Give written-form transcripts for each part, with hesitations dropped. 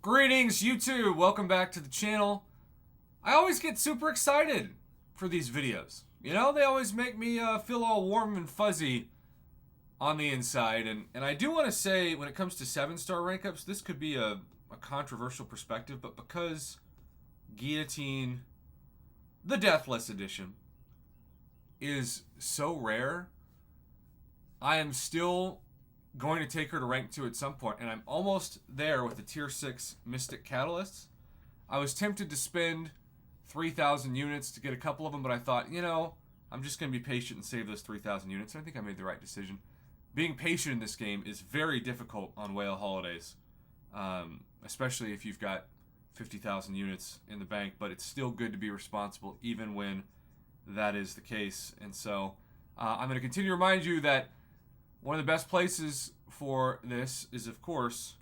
Greetings, YouTube! Welcome back to the channel. I always get super excited for these videos. You know, they always make me feel all warm and fuzzy on the inside. And I do want to say, when it comes to 7-star rank ups, this could be a controversial perspective, but because Guillotine, the Deathless edition, is so rare, I am still going to take her to rank 2 at some point, and I'm almost there with the tier 6 Mystic Catalysts. I was tempted to spend 3,000 units to get a couple of them, but I thought, you know, I'm just going to be patient and save those 3,000 units. I think I made the right decision. Being patient in this game is very difficult on Whale Holidays, especially if you've got 50,000 units in the bank, but it's still good to be responsible even when that is the case. And so I'm going to continue to remind you that one of the best places for this is, of course,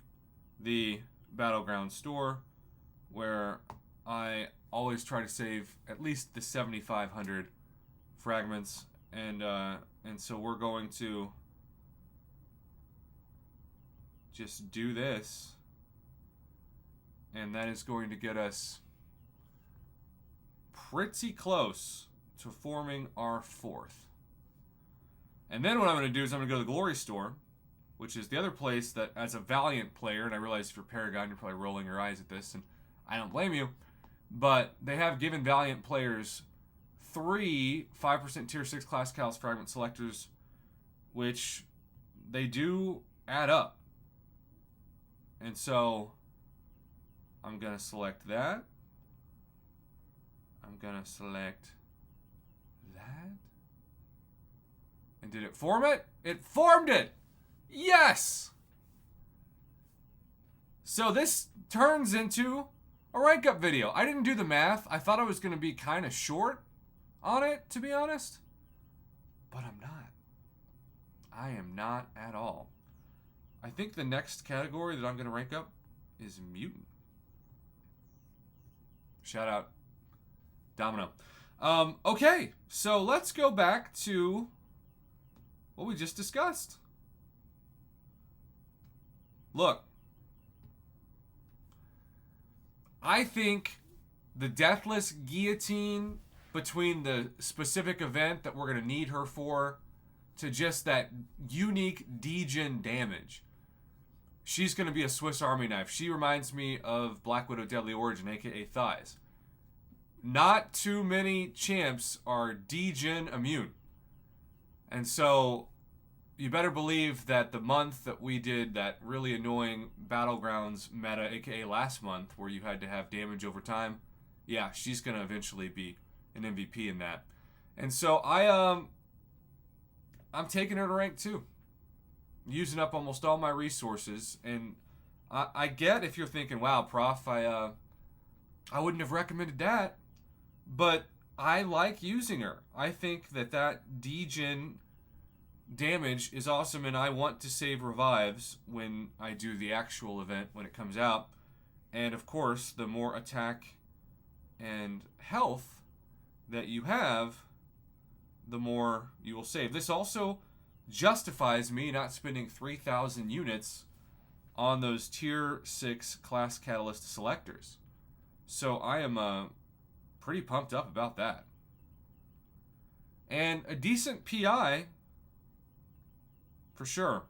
the Battleground store, where I always try to save at least the 7,500 fragments, and so we're going to just do this, and that is going to get us pretty close to forming our 4th. And then what I'm going to do is I'm going to go to the Glory Store, which is the other place that, as a Valiant player, and I realize if you're Paragon, you're probably rolling your eyes at this, and I don't blame you, but they have given Valiant players 3 5% tier 6 class catalyst fragment selectors, which they do add up. And so I'm going to select that. I'm going to select that. And did it form it? It formed it! Yes! So this turns into a rank up video. I didn't do the math. I thought I was going to be kind of short on it, to be honest. But I'm not. I am not at all. I think the next category that I'm going to rank up is Mutant. Shout out Domino. Okay, so let's go back to what we just discussed. Look, I think the Deathless Guillotine, between the specific event that we're going to need her for, to just that unique degen damage, she's going to be a Swiss Army knife. She reminds me of Black Widow Deadly Origin, aka Thighs. Not too many champs are degen immune. And so you better believe that the month that we did that really annoying Battlegrounds meta, aka last month, where you had to have damage over time, yeah, she's going to eventually be an MVP in that. And so I'm taking her to rank 2. Using up almost all my resources. And I get if you're thinking, wow, Prof, I wouldn't have recommended that. But I like using her. I think that degen damage is awesome, and I want to save revives when I do the actual event when it comes out. And of course, the more attack and health that you have, the more you will save. This also justifies me not spending 3,000 units on those tier 6 class catalyst selectors. So I am pretty pumped up about that. And a decent PI for sure.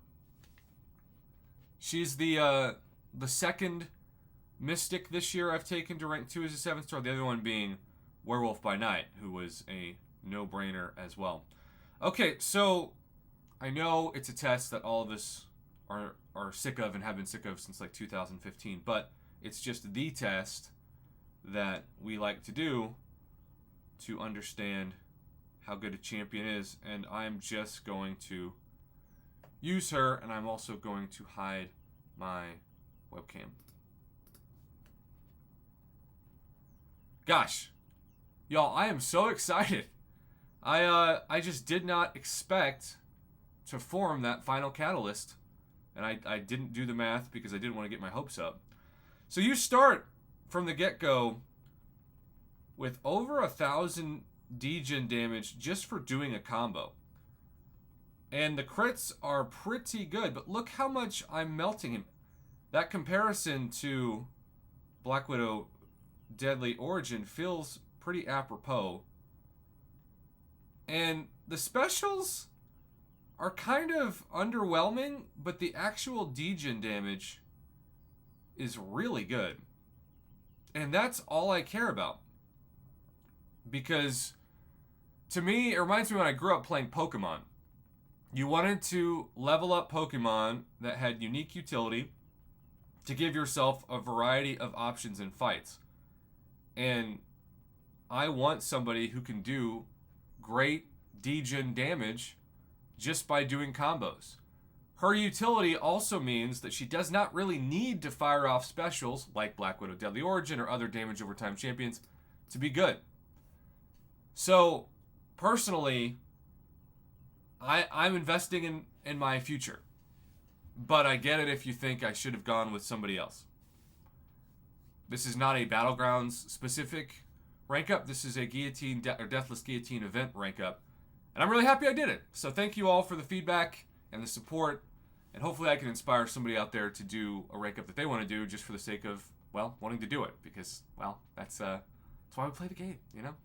She's the second Mystic this year I've taken to rank 2 as a 7-star. The other one being Werewolf by Night, who was a no-brainer as well. Okay, so I know it's a test that all of us are sick of and have been sick of since like 2015, but it's just the test that we like to do to understand how good a champion is, and I'm just going to use her, and I'm also going to hide my webcam. Gosh, y'all, I am so excited. I just did not expect to form that final catalyst, and I didn't do the math because I didn't want to get my hopes up. So you start from the get-go with over 1,000 degen damage just for doing a combo. And the crits are pretty good, but look how much I'm melting him. That comparison to Black Widow Deadly Origin feels pretty apropos. And the specials are kind of underwhelming, but the actual degen damage is really good. And that's all I care about. Because to me, it reminds me when I grew up playing Pokemon. You wanted to level up Pokemon that had unique utility to give yourself a variety of options in fights. And I want somebody who can do great degen damage just by doing combos. Her utility also means that she does not really need to fire off specials like Black Widow Deadly Origin or other damage over time champions to be good. So, personally, I'm investing in my future. But I get it if you think I should have gone with somebody else. This is not a Battlegrounds specific rank up. This is a Guillotine or Deathless Guillotine event rank up. And I'm really happy I did it. So thank you all for the feedback and the support. And hopefully I can inspire somebody out there to do a rank up that they want to do just for the sake of, well, wanting to do it. Because, well, that's why we play the game, you know?